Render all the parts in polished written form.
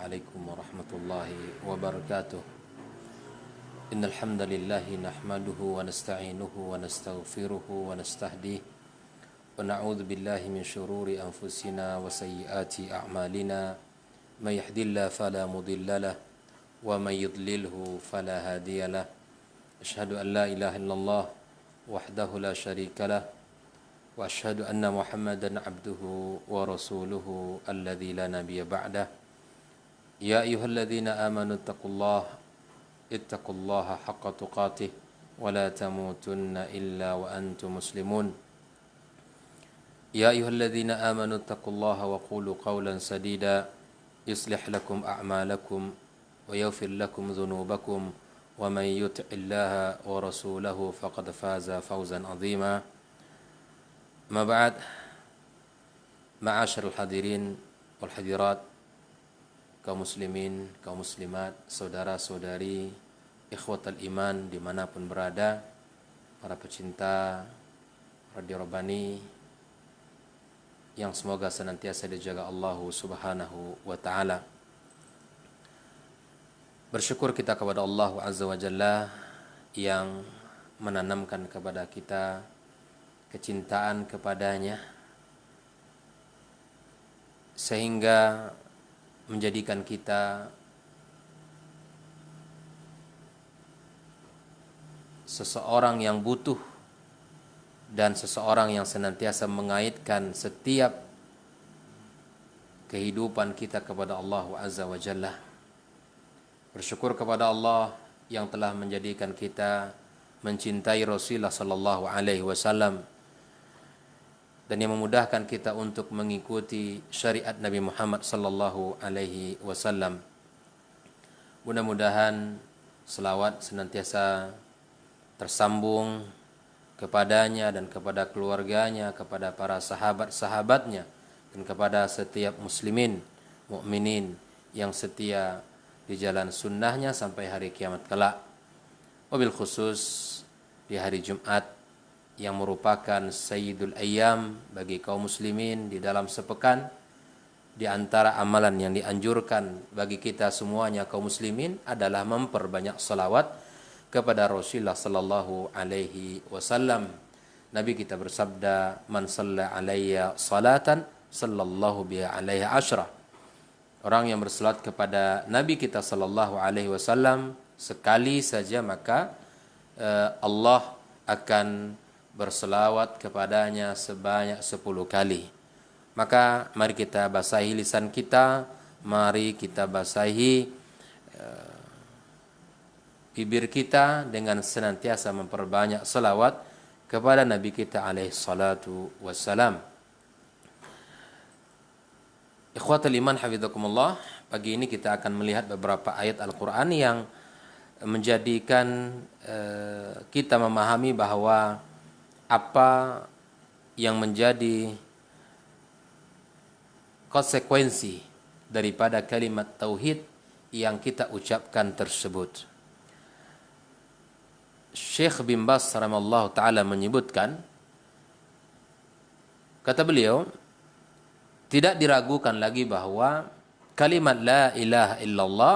عليكم ورحمة الله وبركاته. إن الحمد لله نحمده ونستعينه ونستغفره ونستهديه ونعوذ بالله من شرور أنفسنا وسيئات أعمالنا. من يهد الله فلا مضل له ومن يضلله فلا هادي له. أشهد أن لا إله إلا الله وحده لا شريك له وأشهد أن محمدا عبده ورسوله الذي لا نبي بعده. يا أيها الذين آمنوا اتقوا الله حق تقاته ولا تموتن إلا وأنتم مسلمون. يا أيها الذين آمنوا اتقوا الله وقولوا قولا سديدا يصلح لكم أعمالكم ويغفر لكم ذنوبكم ومن يطع الله ورسوله فقد فاز فوزا عظيما. ما بعد، معاشر الhadirin wal hadirat, kaum muslimin, kaum muslimat, saudara-saudari, ikhwatal iman dimanapun berada, para pecinta Radio Rabbani yang semoga senantiasa dijaga Allah Subhanahu wa Ta'ala. Bersyukur kita kepada Allah Azza wa Jalla yang menanamkan kepada kita kecintaan kepadanya sehingga menjadikan kita seseorang yang butuh dan seseorang yang senantiasa mengaitkan setiap kehidupan kita kepada Allah Azza wa Jalla. Bersyukur kepada Allah yang telah menjadikan kita mencintai Rasulullah sallallahu alaihi wasallam dan yang memudahkan kita untuk mengikuti syariat Nabi Muhammad sallallahu alaihi wasallam. Mudah-mudahan selawat senantiasa tersambung kepadanya dan kepada keluarganya, kepada para sahabat-sahabatnya dan kepada setiap muslimin, mukminin yang setia di jalan sunnahnya sampai hari kiamat kelak. Wabil khusus di hari Jumat yang merupakan sayyidul ayyam bagi kaum muslimin di dalam sepekan. Di antara amalan yang dianjurkan bagi kita semuanya kaum muslimin adalah memperbanyak salawat kepada Rasulullah sallallahu alaihi wasallam. Nabi kita bersabda, "Man shalla alayya salatan sallallahu biha alaihi asyra." Orang yang bersalat kepada Nabi kita sallallahu alaihi wasallam sekali saja, maka Allah akan berselawat kepadanya sebanyak 10 kali. Maka mari kita basahi lisan kita, mari kita basahi bibir kita dengan senantiasa memperbanyak selawat kepada Nabi kita alaihi salatu wassalam. Ikhwatul iman hafizakumullah, pagi ini kita akan melihat beberapa ayat Al-Quran yang menjadikan kita memahami bahwa apa yang menjadi konsekuensi daripada kalimat tauhid yang kita ucapkan tersebut. Syekh bin Baz rahimallahu taala menyebutkan, kata beliau, tidak diragukan lagi bahwa kalimat la ilaha illallah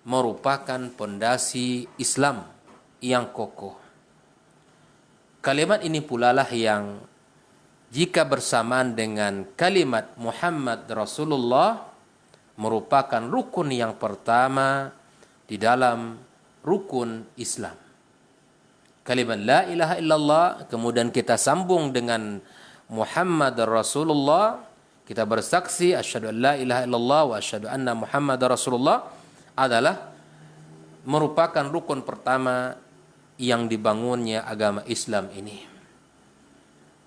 merupakan pondasi Islam yang kokoh. Kalimat ini pula lah yang jika bersamaan dengan kalimat Muhammad Rasulullah merupakan rukun yang pertama di dalam rukun Islam. Kalimat la ilaha illallah kemudian kita sambung dengan Muhammad Rasulullah, kita bersaksi asyhadu an la ilaha illallah wa asyhadu anna Muhammad Rasulullah adalah merupakan rukun pertama yang dibangunnya agama Islam ini.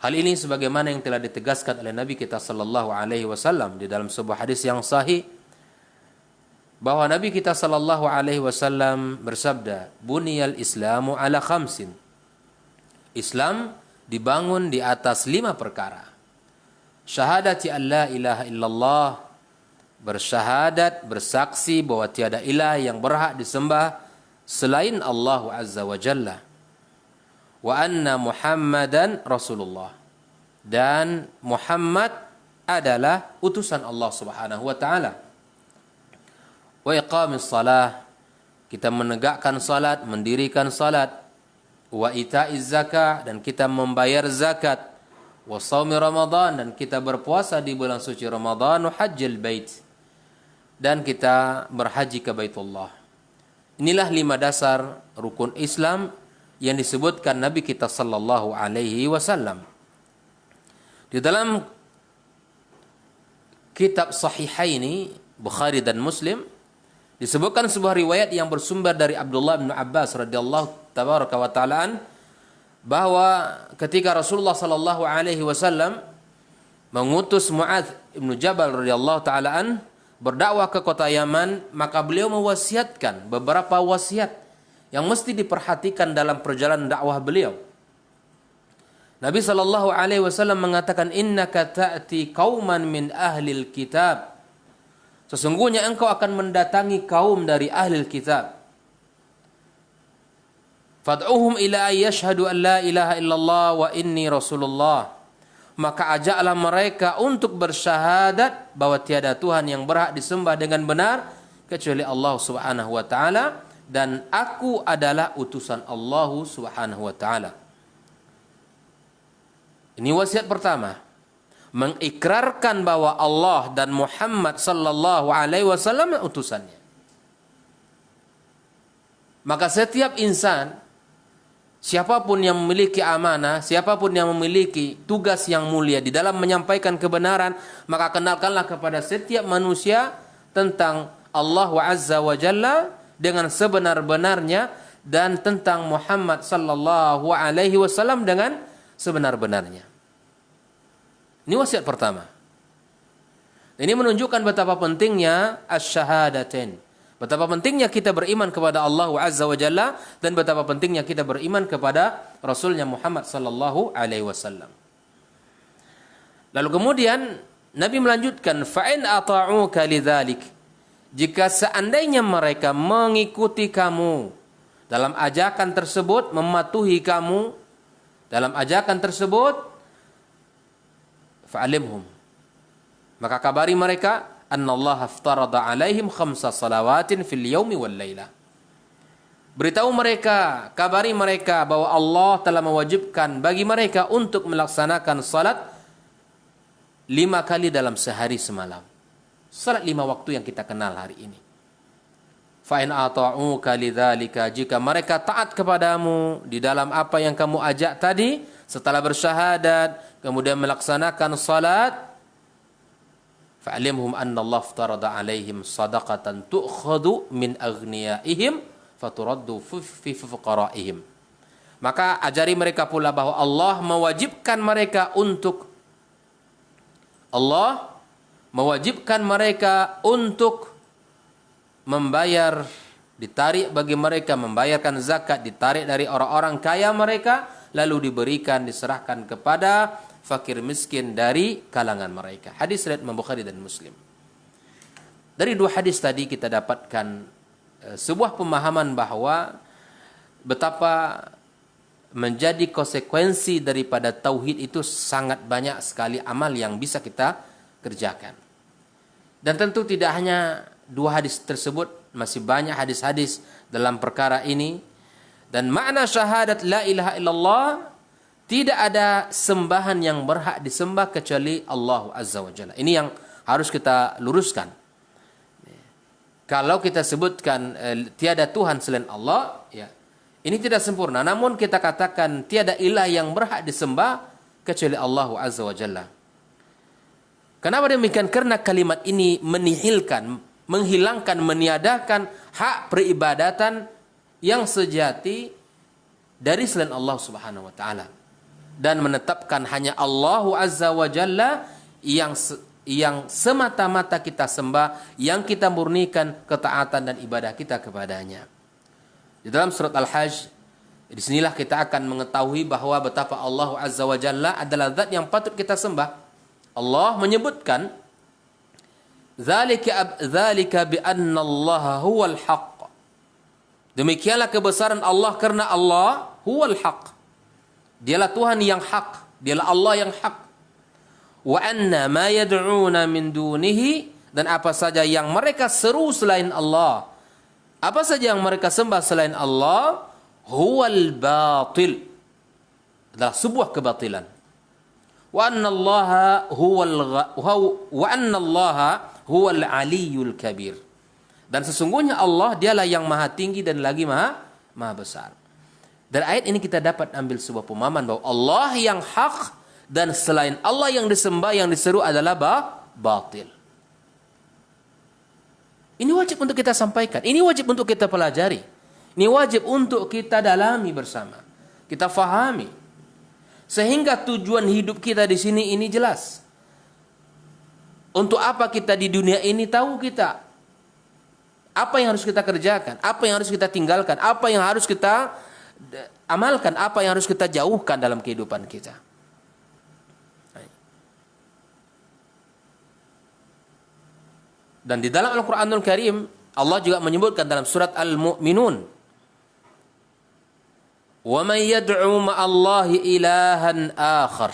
Hal ini sebagaimana yang telah ditegaskan oleh Nabi kita sallallahu alaihi wasallam di dalam sebuah hadis yang sahih, bahwa Nabi kita sallallahu alaihi wasallam bersabda, "Buniyal Islamu ala khamsin." Islam dibangun di atas 5 perkara. Syahadati an la ilaha illallah, bersyahadat, bersaksi bahwa tiada ilah yang berhak disembah selain Allah Azza wa Jalla. Wa anna Muhammadan Rasulullah, dan Muhammad adalah utusan Allah Subhanahu wa taala. wa iqamis salah, kita menegakkan salat, mendirikan salat, wa ita'iz zakah, dan kita membayar zakat, wa shaumi Ramadan, dan kita berpuasa di bulan suci Ramadan, wa hajjil bait, dan kita berhaji ke Baitullah. Inilah 5 dasar rukun Islam yang disebutkan Nabi kita sallallahu alaihi wasallam. Di dalam kitab Sahihaini Bukhari dan Muslim disebutkan sebuah riwayat yang bersumber dari Abdullah bin Abbas radhiyallahu tabaraka wa ta'ala bahwa ketika Rasulullah sallallahu alaihi wasallam mengutus Muadz bin Jabal radhiyallahu taala berdakwah ke kota Yaman, maka beliau mewasiatkan beberapa wasiat yang mesti diperhatikan dalam perjalanan dakwah beliau. Nabi sallallahu alaihi wasallam mengatakan, innaka ta'ti qauman min ahlil kitab, sesungguhnya engkau akan mendatangi kaum dari ahlil kitab. Fad'uhum ila ayyashhadu an la ilaha illallah wa inni rasulullah, maka ajaklah mereka untuk bersyahadat bahwa tiada Tuhan yang berhak disembah dengan benar kecuali Allah Subhanahu wa taala, dan aku adalah utusan Allah Subhanahu wa taala. Ini wasiat pertama, mengikrarkan bahwa Allah dan Muhammad sallallahu alaihi wasallam utusannya. Maka setiap insan, siapapun yang memiliki amanah, siapapun yang memiliki tugas yang mulia di dalam menyampaikan kebenaran, maka kenalkanlah kepada setiap manusia tentang Allah Azza wa Jalla dengan sebenar-benarnya, dan tentang Muhammad sallallahu alaihi wasallam dengan sebenar-benarnya. Ini wasiat pertama. Ini menunjukkan betapa pentingnya asyhadatain. Betapa pentingnya kita beriman kepada Allah Azza wa Jalla, dan betapa pentingnya kita beriman kepada Rasulnya Muhammad sallallahu alaihi wasallam. Lalu kemudian Nabi melanjutkan, fa'in ata'uka lidzalik, jika seandainya mereka mengikuti kamu dalam ajakan tersebut, mematuhi kamu dalam ajakan tersebut, fa'alimhum, maka kabari mereka, annallaha aftarada alaihim 5 salawatin fil yaumi wal lailah. Beritahu mereka, kabari mereka bahwa Allah telah mewajibkan bagi mereka untuk melaksanakan salat 5 kali dalam sehari semalam. Salat 5 waktu yang kita kenal hari ini. Fa in ata'uka lidzalika, jika mereka taat kepadamu di dalam apa yang kamu ajak tadi, setelah bersyahadat kemudian melaksanakan salat, fa'alimhum anna Allah aftarada alaihim sadaqatan tu'khadu min aghniyaihim faturaddu fi fuqaraihim. Maka ajari mereka pula bahwa Allah mewajibkan mereka untuk membayar, ditarik bagi mereka membayarkan zakat, ditarik dari orang-orang kaya mereka, lalu diberikan, diserahkan kepada fakir miskin dari kalangan mereka. Hadis riwayat Imam Bukhari dan Muslim. Dari 2 hadis tadi kita dapatkan sebuah pemahaman bahwa betapa menjadi konsekuensi daripada tauhid itu sangat banyak sekali amal yang bisa kita kerjakan. Dan tentu tidak hanya 2 hadis tersebut, masih banyak hadis-hadis dalam perkara ini. Dan makna syahadat la ilaha illallah, tidak ada sembahan yang berhak disembah kecuali Allah Azza wa Jalla. Ini yang harus kita luruskan. Kalau kita sebutkan tiada Tuhan selain Allah, ya, ini tidak sempurna. Namun kita katakan tiada ilah yang berhak disembah kecuali Allah Azza wa Jalla. Kenapa demikian? Karena kalimat ini menihilkan, menghilangkan, meniadakan hak peribadatan yang sejati dari selain Allah Subhanahu wa taala, dan menetapkan hanya Allah Azza wa Jalla yang semata-mata kita sembah, yang kita murnikan ketaatan dan ibadah kita kepadanya. Di dalam surat Al-Hajj, disinilah kita akan mengetahui bahwa betapa Allah Azza wa Jalla adalah zat yang patut kita sembah. Allah menyebutkan, dzalika bi anna Allah huwal haqq. Demikianlah kebesaran Allah karena Allah huwal haqq. Dialah Tuhan yang hak, dialah Allah yang hak. Wa anna ma yad'una min dunihi dan apa saja yang mereka seru selain Allah, apa saja yang mereka sembah selain Allah, huwal batil, adalah sebuah kebatilan. Wa anna Allaha huwal aliyul kabir. Dan sesungguhnya Allah dialah yang maha tinggi dan lagi maha besar. Dari ayat ini kita dapat ambil sebuah pemahaman bahwa Allah yang hak dan selain Allah yang disembah, yang diseru adalah batil. Ini wajib untuk kita sampaikan. Ini wajib untuk kita pelajari. Ini wajib untuk kita dalami bersama. Kita fahami. Sehingga tujuan hidup kita di sini ini jelas. Untuk apa kita di dunia ini tahu kita. Apa yang harus kita kerjakan. Apa yang harus kita tinggalkan. Apa yang harus kita amalkan. Apa yang harus kita jauhkan dalam kehidupan kita. Dan di dalam Al-Quranul Karim, Allah juga menyebutkan dalam surat Al-Mu'minun, وَمَنْ يَدْعُوا مَعَ اللَّهِ إِلَهًا آخَرَ.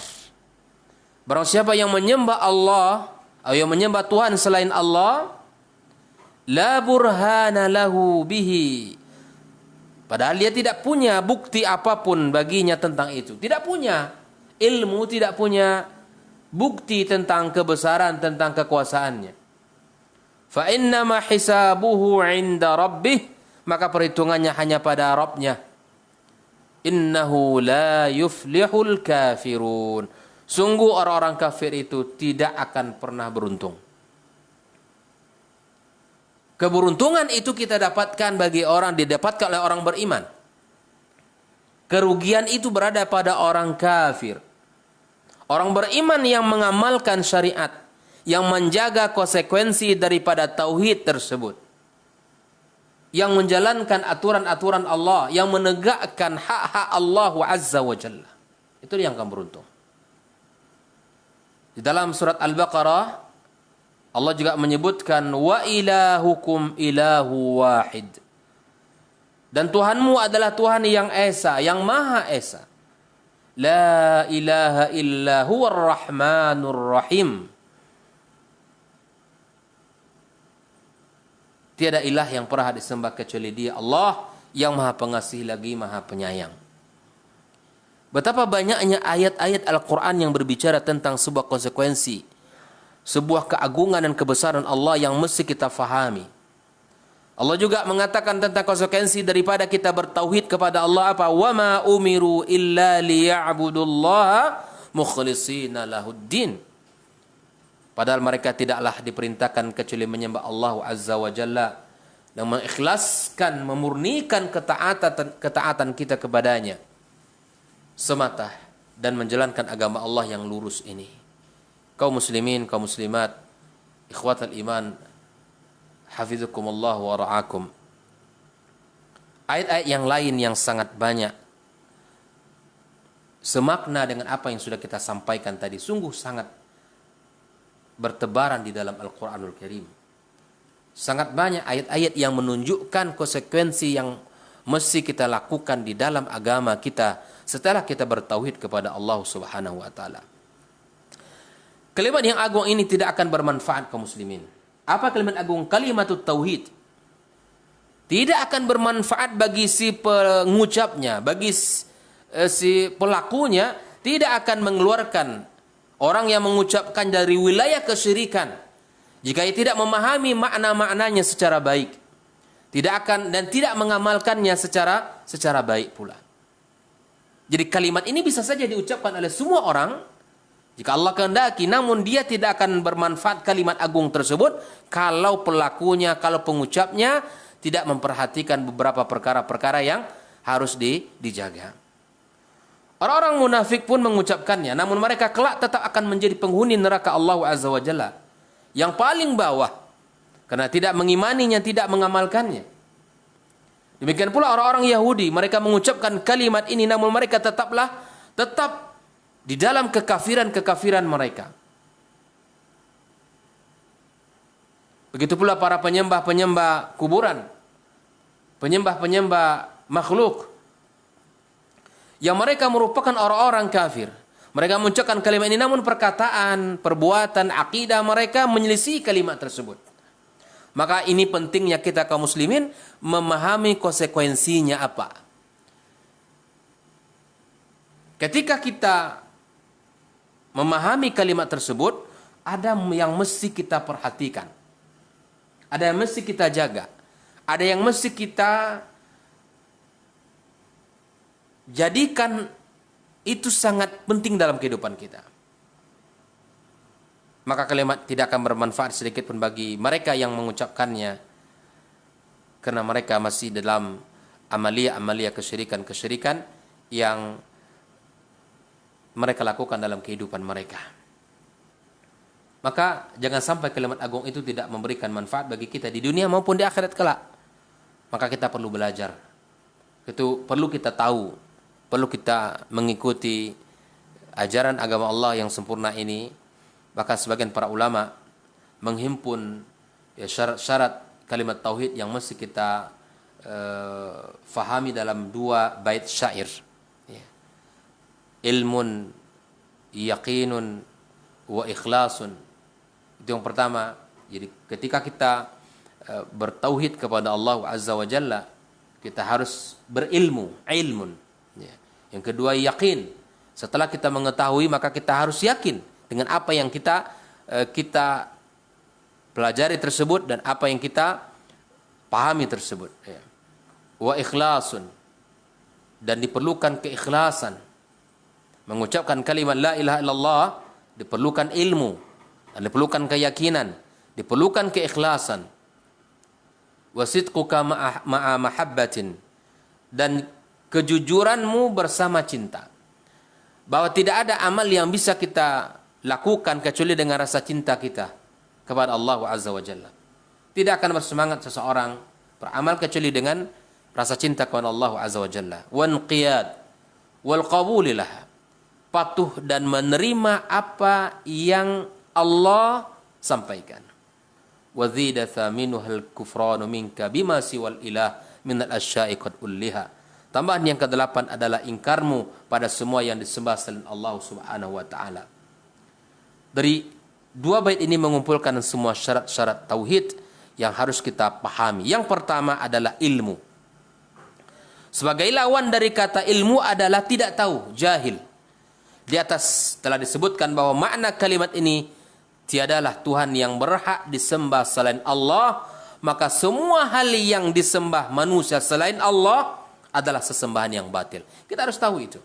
Barang siapa yang menyembah Allah, atau yang menyembah Tuhan selain Allah, لَا بُرْهَانَ لَهُ بِهِ. Padahal dia tidak punya bukti apapun baginya tentang itu. Tidak punya ilmu, tidak punya bukti tentang kebesaran, tentang kekuasaannya. فَإِنَّمَا حِسَابُهُ عِنْدَ رَبِّهِ. Maka perhitungannya hanya pada Rabbnya. Innahu la yuflihul kafirun. Sungguh orang-orang kafir itu tidak akan pernah beruntung. Keberuntungan itu kita dapatkan didapatkan oleh orang beriman. Kerugian itu berada pada orang kafir. Orang beriman yang mengamalkan syariat, yang menjaga konsekuensi daripada tauhid tersebut, yang menjalankan aturan-aturan Allah, yang menegakkan hak-hak Allah Azza wa Jalla, itu yang akan beruntung. Di dalam surat Al-Baqarah Allah juga menyebutkan wa ilahukum ilahu wahid, dan Tuhanmu adalah Tuhan yang esa, yang maha esa. La ilaha illa huwar rahmanur rahim. Tiada ilah yang berhak disembah kecuali Dia, Allah yang Maha Pengasih lagi Maha Penyayang. Betapa banyaknya ayat-ayat Al-Quran yang berbicara tentang sebuah konsekuensi, sebuah keagungan dan kebesaran Allah yang mesti kita fahami. Allah juga mengatakan tentang konsekuensi daripada kita bertauhid kepada Allah apa? Wa ma umiru illa liya'budullaha mukhlishina lahuddin. Padahal mereka tidaklah diperintahkan kecuali menyembah Allah Azza wa Jalla dan mengikhlaskan, memurnikan ketaatan kita kepadanya semata dan menjalankan agama Allah yang lurus ini. Kaum muslimin, kaum muslimat, ikhwatal iman, hafizukumullah wa ra'akum. Ayat-ayat yang lain yang sangat banyak semakna dengan apa yang sudah kita sampaikan tadi, sungguh sangat bertebaran di dalam Al-Quranul Karim. Sangat banyak ayat-ayat yang menunjukkan konsekuensi yang mesti kita lakukan di dalam agama kita setelah kita bertauhid kepada Allah Subhanahu wa taala. Kalimat yang agung ini tidak akan bermanfaat kaum muslimin. Apa kalimat agung? Kalimatut tauhid. Tidak akan bermanfaat bagi si pengucapnya, bagi si pelakunya, tidak akan mengeluarkan orang yang mengucapkan dari wilayah kesyirikan jika ia tidak memahami makna-maknanya secara baik, tidak akan dan tidak mengamalkannya secara baik pula. Jadi kalimat ini bisa saja diucapkan oleh semua orang jika Allah kehendaki, namun dia tidak akan bermanfaat kalimat agung tersebut kalau pelakunya, kalau pengucapnya tidak memperhatikan beberapa perkara-perkara yang harus dijaga. Orang-orang munafik pun mengucapkannya, namun mereka kelak tetap akan menjadi penghuni neraka Allah Azza wa Jalla yang paling bawah karena tidak mengimaninya, tidak mengamalkannya. Demikian pula orang-orang Yahudi, mereka mengucapkan kalimat ini namun mereka tetap di dalam kekafiran mereka. Begitu pula para penyembah-penyembah kuburan, penyembah-penyembah makhluk, yang mereka merupakan orang-orang kafir. Mereka mengucapkan kalimat ini namun perkataan, perbuatan, akidah mereka menyelisih kalimat tersebut. Maka ini pentingnya kita kaum muslimin memahami konsekuensinya apa. Ketika kita memahami kalimat tersebut, ada yang mesti kita perhatikan. Ada yang mesti kita jaga. Ada yang mesti kita jadikan itu sangat penting dalam kehidupan kita. Maka kalimat tidak akan bermanfaat sedikit pun bagi mereka yang mengucapkannya, karena mereka masih dalam amalia-amalia kesyirikan-kesyirikan yang mereka lakukan dalam kehidupan mereka. Maka jangan sampai kalimat agung itu tidak memberikan manfaat bagi kita di dunia maupun di akhirat kelak. Maka kita perlu belajar. Itu perlu kita tahu, perlu kita mengikuti ajaran agama Allah yang sempurna ini. Bahkan sebagian para ulama menghimpun syarat-syarat kalimat tauhid yang mesti kita fahami dalam 2 bait syair. Ilmun, yaqinun, wa ikhlasun. Itu yang pertama. Jadi ketika kita bertauhid kepada Allah Azza wa Jalla, kita harus berilmu, ilmun. Yang kedua yaqin. Setelah kita mengetahui, maka kita harus yakin dengan apa yang kita pelajari tersebut dan apa yang kita pahami tersebut. Wa ikhlasun. Dan diperlukan keikhlasan. Mengucapkan kalimat la ilaha illallah diperlukan ilmu, dan diperlukan keyakinan, diperlukan keikhlasan. Wasidquka ma'a mahabbatin, dan kejujuranmu bersama cinta. Bahwa tidak ada amal yang bisa kita lakukan kecuali dengan rasa cinta kita kepada Allah Azza wa Jalla. Tidak akan bersemangat seseorang beramal kecuali dengan rasa cinta kepada Allah Azza wa Jalla. Wanqiyad wal qabulilah, patuh dan menerima apa yang Allah sampaikan. Wa zida thaminuhal kufranu minka bima siwal ilah minal asya'i qad ulliha. Tambahan yang ke-8 adalah ingkarmu pada semua yang disembah selain Allah Subhanahu wa taala. Dari 2 bait ini mengumpulkan semua syarat-syarat tauhid yang harus kita pahami. Yang pertama adalah ilmu. Sebagai lawan dari kata ilmu adalah tidak tahu, jahil. Di atas telah disebutkan bahwa makna kalimat ini, tiadalah Tuhan yang berhak disembah selain Allah, maka semua hal yang disembah manusia selain Allah adalah sesembahan yang batil. Kita harus tahu itu.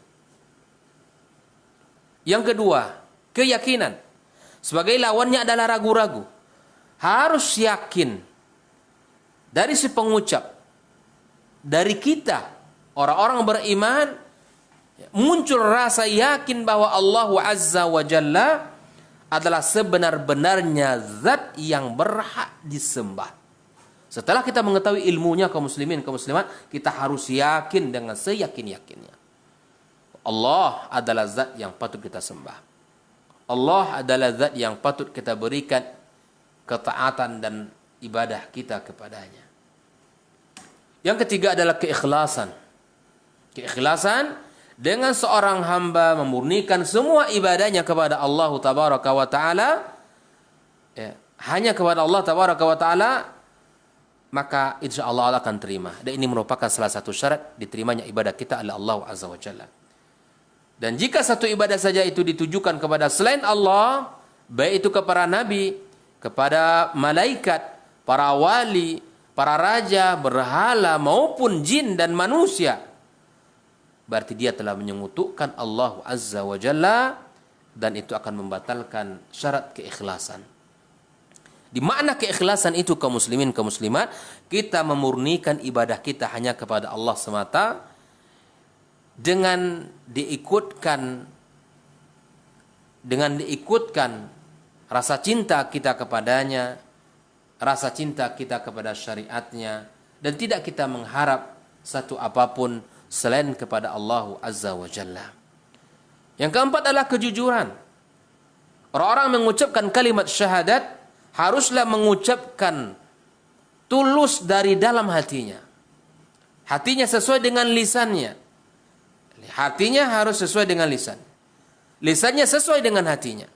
Yang kedua, keyakinan. Sebagai lawannya adalah ragu-ragu. Harus yakin dari si pengucap, dari kita, orang-orang beriman, muncul rasa yakin bahwa Allah Azza wa Jalla adalah sebenar-benarnya zat yang berhak disembah. Setelah kita mengetahui ilmunya kaum muslimin, kaum muslimat, kita harus yakin dengan seyakin-yakinnya. Allah adalah zat yang patut kita sembah. Allah adalah zat yang patut kita berikan ketaatan dan ibadah kita kepadanya. Yang ketiga adalah keikhlasan. Keikhlasan dengan seorang hamba memurnikan semua ibadahnya kepada Allah Tabaraka wa Ta'ala, hanya kepada Allah Tabaraka wa Ta'ala, maka insya Allah Allah akan terima. Dan ini merupakan salah satu syarat diterimanya ibadah kita oleh Allah Azza wa Jalla. Dan jika satu ibadah saja itu ditujukan kepada selain Allah, baik itu kepada nabi, kepada malaikat, para wali, para raja, berhala maupun jin dan manusia, berarti dia telah menyekutukan Allah Azza wa Jalla, dan itu akan membatalkan syarat keikhlasan. Di makna keikhlasan itu kaum muslimin, kaum muslimat, kita memurnikan ibadah kita hanya kepada Allah semata, dengan diikutkan rasa cinta kita kepadanya, rasa cinta kita kepada syariatnya, dan tidak kita mengharap satu apapun selain kepada Allah Azza wa Jalla. Yang keempat adalah kejujuran. Orang-orang mengucapkan kalimat syahadat haruslah mengucapkan tulus dari dalam hatinya. Hatinya sesuai dengan lisannya. Hatinya harus sesuai dengan lisan. lisannya sesuai dengan hatinya.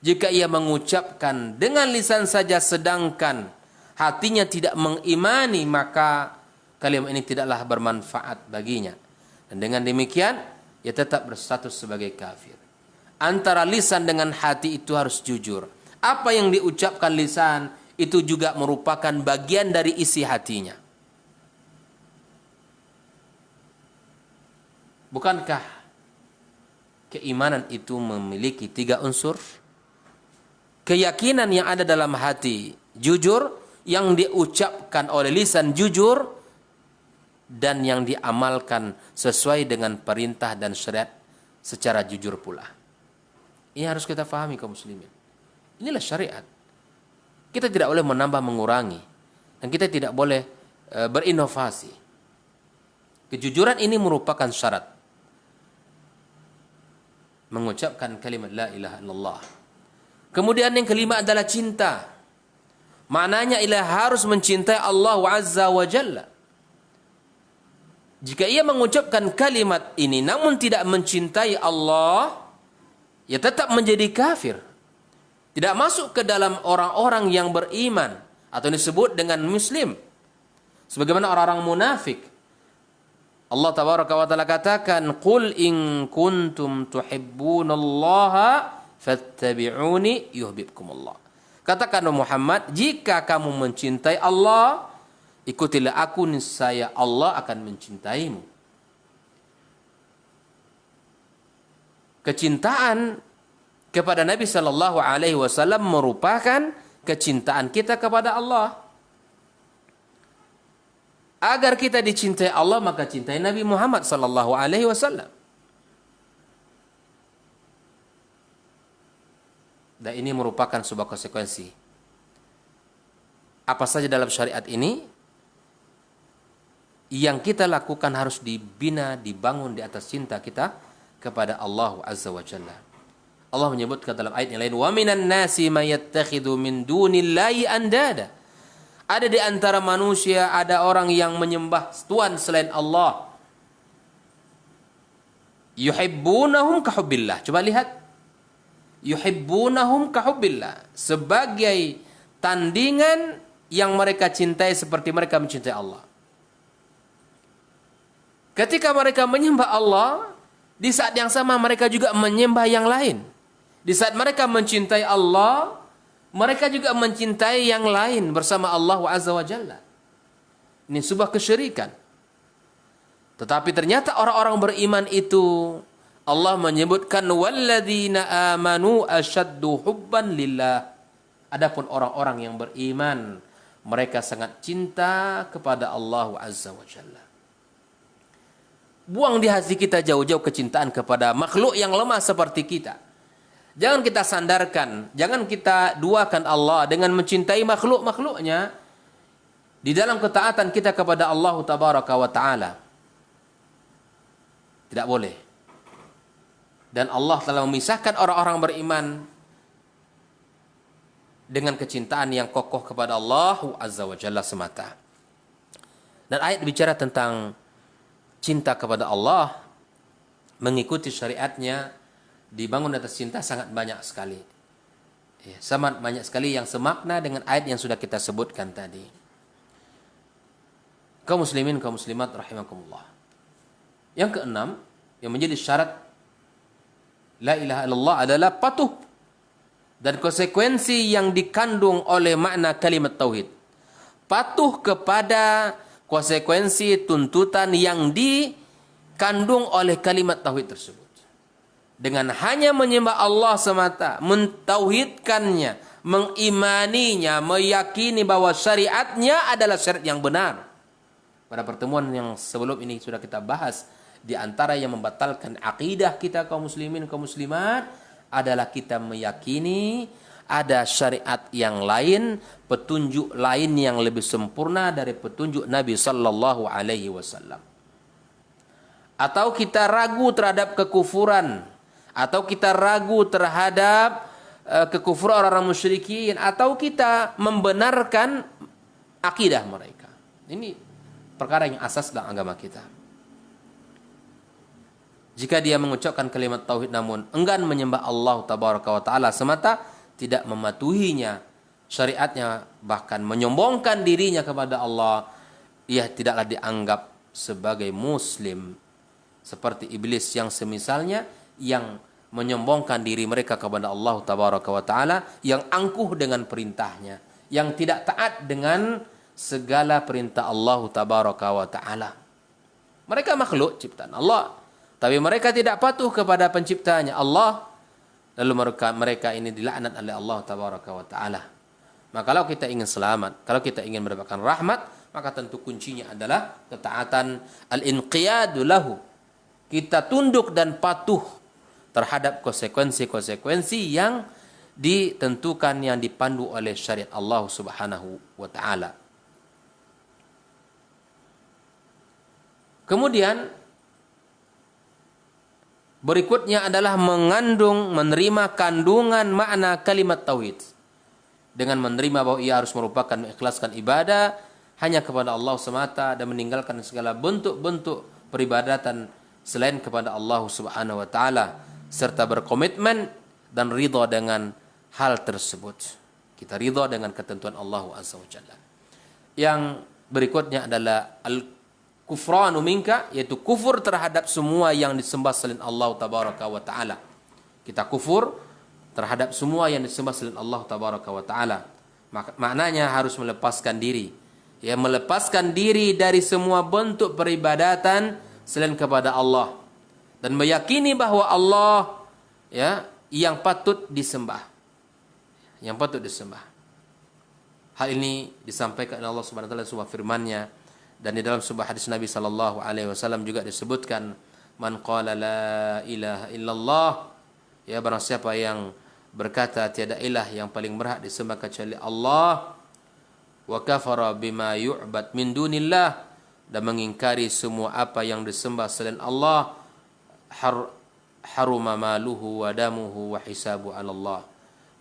Jika ia mengucapkan dengan lisan saja sedangkan hatinya tidak mengimani, maka kalimat ini tidaklah bermanfaat baginya. Dan dengan demikian, ia tetap berstatus sebagai kafir. Antara lisan dengan hati itu harus jujur. Apa yang diucapkan lisan itu juga merupakan bagian dari isi hatinya. Bukankah keimanan itu memiliki 3 unsur? Keyakinan yang ada dalam hati jujur, yang diucapkan oleh lisan jujur, dan yang diamalkan sesuai dengan perintah dan syariat secara jujur pula. Ini harus kita fahami kaum muslimin. Inilah syariat. Kita tidak boleh menambah mengurangi, dan kita tidak boleh berinovasi. Kejujuran ini merupakan syarat mengucapkan kalimat la ilaha illallah. Kemudian yang kelima adalah cinta. Maknanya ialah harus mencintai Allah Azza wa Jalla. Jika ia mengucapkan kalimat ini namun tidak mencintai Allah, ia tetap menjadi kafir. Tidak masuk ke dalam orang-orang yang beriman atau disebut dengan muslim. Sebagaimana orang-orang munafik. Allah tabaraka wa taala katakan, "Qul in kuntum tuhibbunallaha fattabi'uni yuhibbukumullah." Katakan Muhammad, jika kamu mencintai Allah, ikutilah aku, niscaya Allah akan mencintaimu. Kecintaan kepada Nabi sallallahu alaihi wasallam merupakan kecintaan kita kepada Allah. Agar kita dicintai Allah, maka cintai Nabi Muhammad sallallahu alaihi wasallam. Dan ini merupakan sebuah konsekuensi. Apa saja dalam syariat ini yang kita lakukan harus dibina, dibangun di atas cinta kita kepada Allah Azza wa Jalla. Allah menyebutkan dalam ayat yang lain, "Wa minan nasi may yattakhidhu min dunillahi andada." Ada di antara manusia ada orang yang menyembah tuhan selain Allah. Yuhibbunahum kahubbillah. Coba lihat. Yuhibbunahum kahubbillah. Sebagai tandingan yang mereka cintai seperti mereka mencintai Allah. Ketika mereka menyembah Allah, di saat yang sama mereka juga menyembah yang lain. Di saat mereka mencintai Allah, mereka juga mencintai yang lain bersama Allah Azza wa Jalla. Ini sebuah kesyirikan. Tetapi ternyata orang-orang beriman itu Allah menyebutkan walladzina amanu asyaddu hubban lillah. Adapun orang-orang yang beriman, mereka sangat cinta kepada Allah Azza wa Jalla. Buang di hati kita jauh-jauh kecintaan kepada makhluk yang lemah seperti kita. Jangan kita sandarkan, jangan kita duakan Allah dengan mencintai makhluk-makhluknya di dalam ketaatan kita kepada Allah Tabaraka wa Ta'ala. Tidak boleh. Dan Allah telah memisahkan orang-orang beriman dengan kecintaan yang kokoh kepada Allah Azza wa Jalla semata. Dan ayat bicara tentang cinta kepada Allah, mengikuti syariatnya, dibangun atas cinta sangat banyak sekali. Ya, sangat banyak sekali yang semakna dengan ayat yang sudah kita sebutkan tadi. Kaum muslimin, kaum muslimat rahimakumullah. Yang keenam, yang menjadi syarat la ilaha illallah adalah patuh dan konsekuensi yang dikandung oleh makna kalimat tauhid. Patuh kepada konsekuensi tuntutan yang dikandung oleh kalimat tauhid tersebut. Dengan hanya menyembah Allah semata, mentauhidkannya, mengimaninya, meyakini bahwa syariatnya adalah syariat yang benar. Pada pertemuan yang sebelum ini sudah kita bahas, di antara yang membatalkan akidah kita kaum muslimin, kaum muslimat adalah kita meyakini ada syariat yang lain, petunjuk lain yang lebih sempurna dari petunjuk Nabi sallallahu alaihi wasallam. Atau kita ragu terhadap kekufuran, atau kita ragu terhadap kekufuran orang-orang musyrikin, atau kita membenarkan akidah mereka. Ini perkara yang asas dalam agama kita. Jika dia mengucapkan kalimat tauhid namun enggan menyembah Allah tabaraka wa taala semata, tidak mematuhinya syariatnya, bahkan menyombongkan dirinya kepada Allah, ia tidaklah dianggap sebagai muslim. Seperti iblis yang semisalnya, yang menyombongkan diri mereka kepada Allah tabaraka wa taala, yang angkuh dengan perintahnya, yang tidak taat dengan segala perintah Allah tabaraka wa taala. Mereka makhluk ciptaan Allah, tapi mereka tidak patuh kepada penciptanya Allah, lalu mereka ini dilaknat oleh Allah tabaraka wa taala. Maka kalau kita ingin selamat, kalau kita ingin mendapatkan rahmat, maka tentu kuncinya adalah ketaatan, al-inqiyadu lahu. Kita tunduk dan patuh terhadap konsekuensi-konsekuensi yang ditentukan, yang dipandu oleh syariat Allah Subhanahu wa taala. Kemudian berikutnya adalah menerima kandungan makna kalimat tauhid, dengan menerima bahwa ia harus merupakan mengikhlaskan ibadah hanya kepada Allah semata dan meninggalkan segala bentuk-bentuk peribadatan selain kepada Allah Subhanahu wa taala, serta berkomitmen dan ridha dengan hal tersebut. Kita ridha dengan ketentuan Allah Azza wa Jalla. Yang berikutnya adalah al-kufranu minka, yaitu kufur terhadap semua yang disembah selain Allah tabaraka wa taala. Kita kufur terhadap semua yang disembah selain Allah tabaraka wa taala. Maknanya harus melepaskan diri, ya, melepaskan diri dari semua bentuk peribadatan selain kepada Allah, dan meyakini bahwa Allah, ya, yang patut disembah, yang patut disembah. Hal ini disampaikan oleh Allah Subhanahu wa taala dalam firman-Nya, dan di dalam sebuah hadis Nabi sallallahu alaihi wasallam juga disebutkan, man qala la ilaha illallah, ya, barang siapa yang berkata tiada ilah yang paling berhak disembah kecuali Allah, wa kafara bima yu'bad min dunillah, dan mengingkari semua apa yang disembah selain Allah, haruma maluhu wa damuhu wa hisabu 'ala Allah,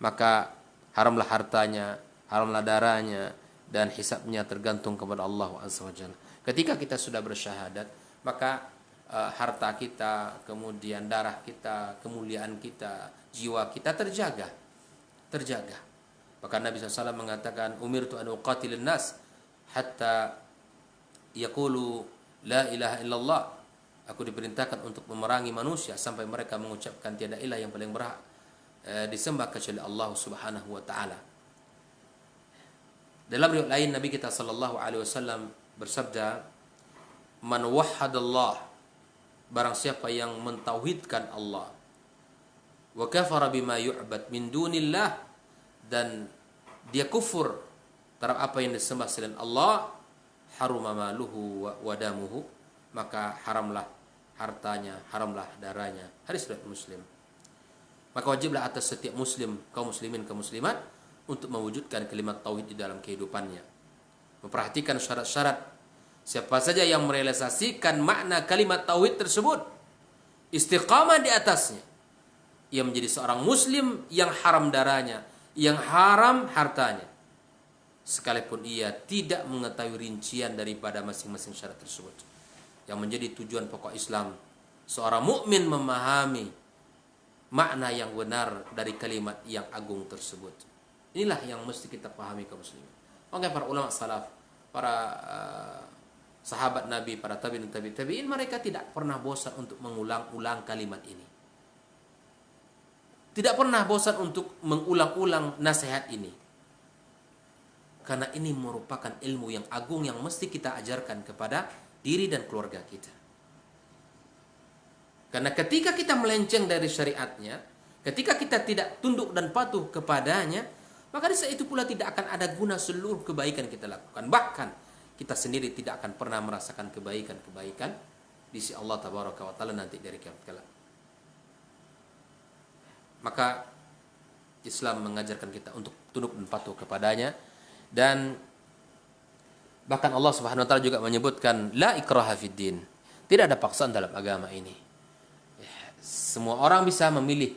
maka haramlah hartanya, haramlah darahnya, dan hisabnya tergantung kepada Allah Azza wa Jalla. Ketika kita sudah bersyahadat, maka harta kita, kemudian darah kita, kemuliaan kita, jiwa kita terjaga. Bahkan Nabi SAW mengatakan, umirtu an uqatilin nas hatta yaqulu la ilaha illallah. Aku diperintahkan untuk memerangi manusia sampai mereka mengucapkan tiada ilah yang paling berhak disembah kecuali Allah Subhanahu wa taala. Dalam riwayat lain Nabi kita sallallahu alaihi wasallam bersabda, man wahhadallah, barang siapa yang mentauhidkan Allah, wa kafara bima yu'bad min dunillah, dan dia kufur terhadap apa yang disembah selain Allah, haruma maluhu wa damuhu, maka haramlah hartanya, haramlah darahnya. Hadis riwayat Muslim. Maka wajiblah atas setiap muslim, kaum muslimin, kaum muslimat, untuk mewujudkan kalimat tauhid di dalam kehidupannya. Memperhatikan syarat-syarat. Siapa saja yang merealisasikan makna kalimat tauhid tersebut, istiqamah di atasnya, ia menjadi seorang muslim yang haram darahnya, yang haram hartanya, sekalipun ia tidak mengetahui rincian daripada masing-masing syarat tersebut. Yang menjadi tujuan pokok Islam, seorang mukmin memahami makna yang benar dari kalimat yang agung tersebut. Inilah yang mesti kita pahami kaum muslimin. Maka para ulama salaf, para sahabat Nabi, para tabi'in, mereka tidak pernah bosan untuk mengulang-ulang kalimat ini. Tidak pernah bosan untuk mengulang-ulang nasihat ini. Karena ini merupakan ilmu yang agung yang mesti kita ajarkan kepada diri dan keluarga kita. Karena ketika kita melenceng dari syariatnya, ketika kita tidak tunduk dan patuh kepadanya, maka di saat itu pula tidak akan ada guna seluruh kebaikan kita lakukan. Bahkan kita sendiri tidak akan pernah merasakan kebaikan-kebaikan di sisi Allah Tabaraka wa Ta'ala nanti dari kiamat kelak. Maka Islam mengajarkan kita untuk tunduk dan patuh kepadanya. Dan bahkan Allah Subhanahu wa Ta'ala juga menyebutkan la ikraha fid din. Tidak ada paksaan dalam agama ini. Semua orang bisa memilih.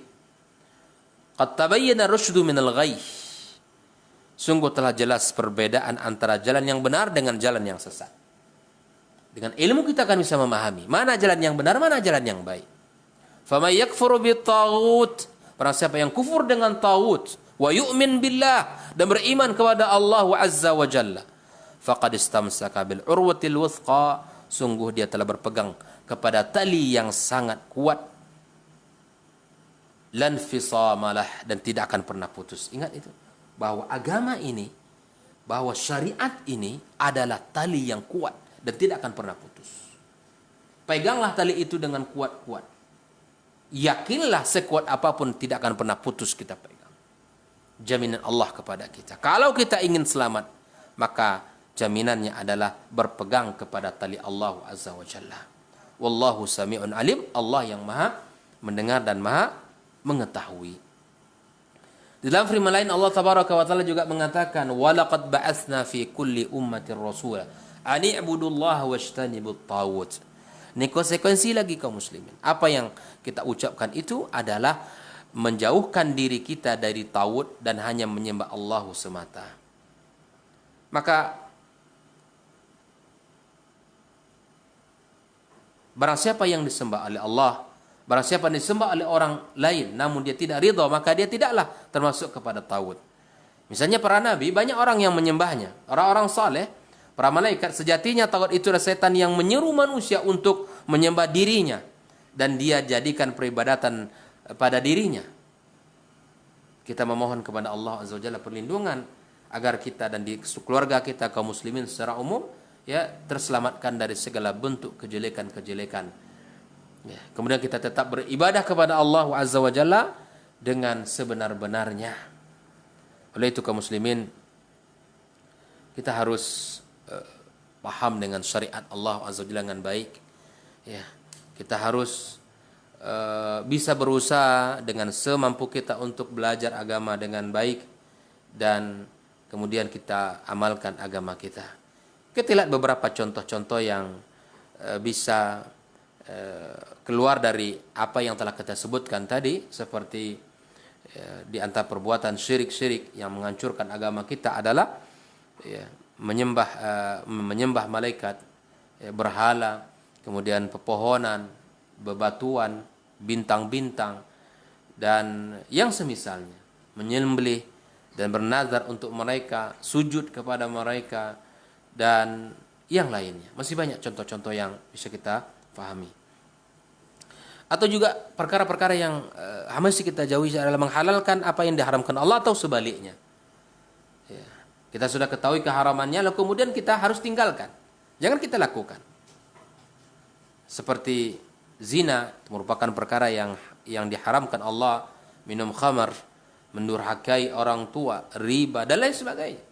Qad tabayyana rusydu minal ghayy. Sungguh telah jelas perbedaan antara jalan yang benar dengan jalan yang sesat. Dengan ilmu kita akan bisa memahami mana jalan yang benar, mana jalan yang baik. Faman yakfuru bit-taghut, barang siapa yang kufur dengan taghut, wa yu'min billah, dan beriman kepada Allah Azza wa Jalla, faqad istamsaka bil urwatil wuthqa, sungguh dia telah berpegang kepada tali yang sangat kuat, lan fisamalah, dan tidak akan pernah putus. Ingat itu, bahwa agama ini, bahwa syariat ini adalah tali yang kuat dan tidak akan pernah putus. Peganglah tali itu dengan kuat-kuat. Yakinlah sekuat apapun tidak akan pernah putus kita pegang. Jaminan Allah kepada kita. Kalau kita ingin selamat, maka jaminannya adalah berpegang kepada tali Allah Azza wa Jalla. Wallahu sami'un alim, Allah yang maha mendengar dan maha mengetahui. Di dalam firman lain Allah tabaraka wa taala juga mengatakan, walaqad ba'atsna fi kulli ummatin rasula an i'budullaha wajtanibut taghut. Ini konsekuensi lagi kaum muslimin. Apa yang kita ucapkan itu adalah menjauhkan diri kita dari taghut dan hanya menyembah Allah semata. Maka barang siapa yang disembah oleh Allah, barang siapa yang disembah oleh orang lain namun dia tidak ridha, maka dia tidaklah termasuk kepada taghut. Misalnya para nabi, banyak orang yang menyembahnya, orang-orang saleh, para malaikat. Sejatinya taghut itu adalah setan yang menyeru manusia untuk menyembah dirinya dan dia jadikan peribadatan pada dirinya. Kita memohon kepada Allah Azza wa Jalla perlindungan agar kita dan di keluarga kita kaum muslimin secara umum ya terselamatkan dari segala bentuk kejelekan-kejelekan. Ya, kemudian kita tetap beribadah kepada Allah Azza wa Jalla dengan sebenar-benarnya. Oleh itu kaum muslimin, kita harus paham dengan syariat Allah Azza wa Jalla dengan baik. Ya, kita harus bisa berusaha dengan semampu kita untuk belajar agama dengan baik dan kemudian kita amalkan agama kita. Kita lihat beberapa contoh-contoh yang bisa keluar dari apa yang telah kita sebutkan tadi, seperti di antara perbuatan syirik-syirik yang menghancurkan agama kita adalah menyembah malaikat, berhala, kemudian pepohonan, bebatuan, bintang-bintang, dan yang semisalnya, menyembelih dan bernazar untuk mereka, sujud kepada mereka, dan yang lainnya. Masih banyak contoh-contoh yang bisa kita pahami. Atau juga perkara-perkara yang mesti kita jauhi adalah menghalalkan apa yang diharamkan Allah atau sebaliknya. Ya. Kita sudah ketahui keharamannya, lalu kemudian kita harus tinggalkan. Jangan kita lakukan. Seperti zina, merupakan perkara yang diharamkan Allah, minum khamar, mendurhakai orang tua, riba, dan lain sebagainya.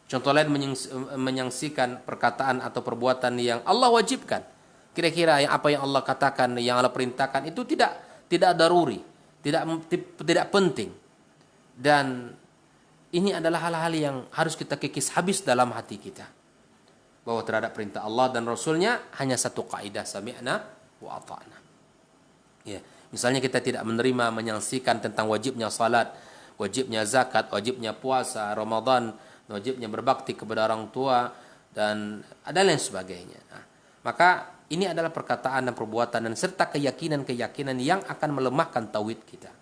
Contoh lain menyaksikan perkataan atau perbuatan yang Allah wajibkan. Kira-kira apa yang Allah katakan, yang Allah perintahkan itu tidak daruri, tidak penting. Dan ini adalah hal-hal yang harus kita kikis habis dalam hati kita. Bahwa terhadap perintah Allah dan Rasulnya hanya satu kaidah, sami'na wa ata'na. Ya, misalnya kita tidak menerima menyaksikan tentang wajibnya salat, wajibnya zakat, wajibnya puasa, Ramadan, wajibnya berbakti kepada orang tua, dan ada lain sebagainya. Nah, maka ini adalah perkataan dan perbuatan dan serta keyakinan-keyakinan yang akan melemahkan tauhid kita.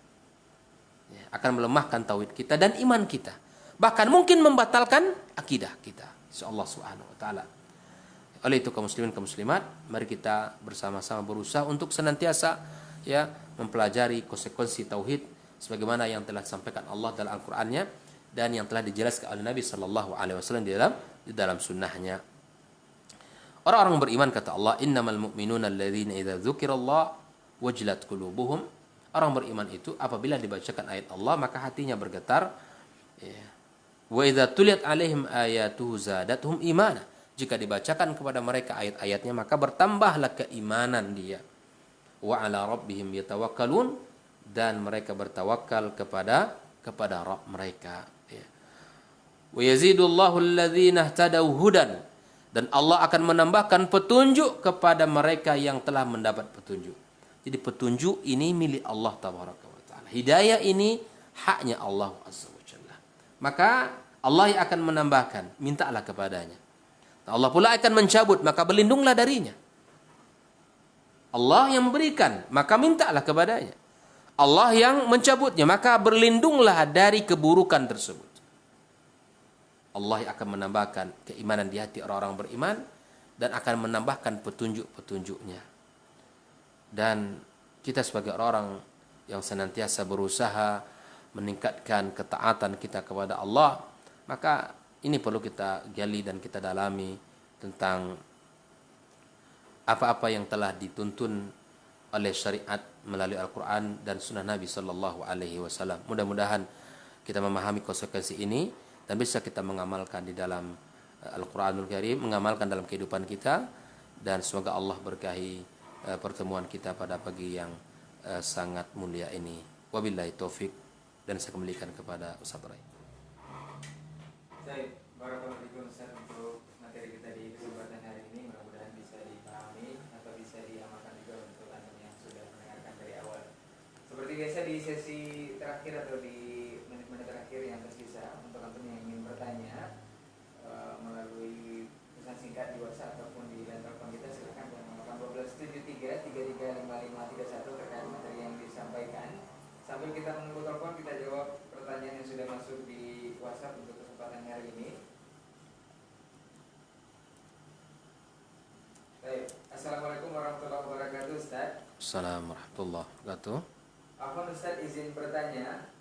Ya, akan melemahkan tauhid kita dan iman kita. Bahkan mungkin membatalkan akidah kita. Insyaallah Subhanahu wa taala. Oleh itu kaum muslimin kaum muslimat, mari kita bersama-sama berusaha untuk senantiasa ya mempelajari konsekuensi tauhid sebagaimana yang telah disampaikan Allah dalam Al-Qur'annya dan yang telah dijelaskan oleh Nabi sallallahu alaihi wasallam di dalam sunnahnya. Orang-orang beriman kata Allah, innamal mu'minuna alladzina idza dzukirallah wajilat qulubuhum. Orang beriman itu apabila dibacakan ayat Allah maka hatinya bergetar. Wa idza tuliyat alaihim ayatuhu zadatuhum imana. Jika dibacakan kepada mereka ayat-ayatnya maka bertambahlah keimanan dia. Wa ala rabbihim yatawakkalun, dan mereka bertawakal kepada Rabb mereka. Wa yazidullahu alladzina ihtadaw hudan, dan Allah akan menambahkan petunjuk kepada mereka yang telah mendapat petunjuk. Jadi petunjuk ini milik Allah tabaraka wa taala. Hidayah ini haknya Allah azza wa jalla. Maka Allah yang akan menambahkan, mintalah kepadanya. Allah pula akan mencabut, maka berlindunglah darinya. Allah yang memberikan, maka mintalah kepadanya. Allah yang mencabutnya, maka berlindunglah dari keburukan tersebut. Allah yang akan menambahkan keimanan di hati orang-orang beriman dan akan menambahkan petunjuk-petunjuknya. Dan kita sebagai orang yang senantiasa berusaha meningkatkan ketaatan kita kepada Allah, maka ini perlu kita gali dan kita dalami tentang apa-apa yang telah dituntun oleh syariat melalui Al-Quran dan Sunnah Nabi Sallallahu Alaihi Wasallam. Mudah-mudahan kita memahami konsekuensi ini dan bisa kita mengamalkan di dalam Al-Quranul Karim, mengamalkan dalam kehidupan kita, dan semoga Allah berkahi pertemuan kita pada pagi yang sangat mulia ini. Wabillahi taufik, dan saya kembalikan kepada Ustaz Rai. Baik, barakallahu fikum Ustaz untuk materi kita di kesempatan hari ini, mudah-mudahan bisa dipahami atau bisa diamalkan juga untuk Anda yang sudah mendengarkan dari awal. Seperti biasa di sesi terakhir atau di menit-menit terakhir yang tersisa, untuk Anda yang ingin bertanya melalui pesan singkat di WhatsApp ataupun di line telepon kita, silakan menggunakan 1273 335531 terkait materi yang disampaikan. Sambil kita menunggu telepon, kita jawab pertanyaan yang sudah masuk di WhatsApp untuk kesempatan hari ini. Baik, Assalamualaikum warahmatullahi wabarakatuh, Ustaz. Assalamualaikum warahmatullahi wabarakatuh. Afwan Ustaz, izin bertanya,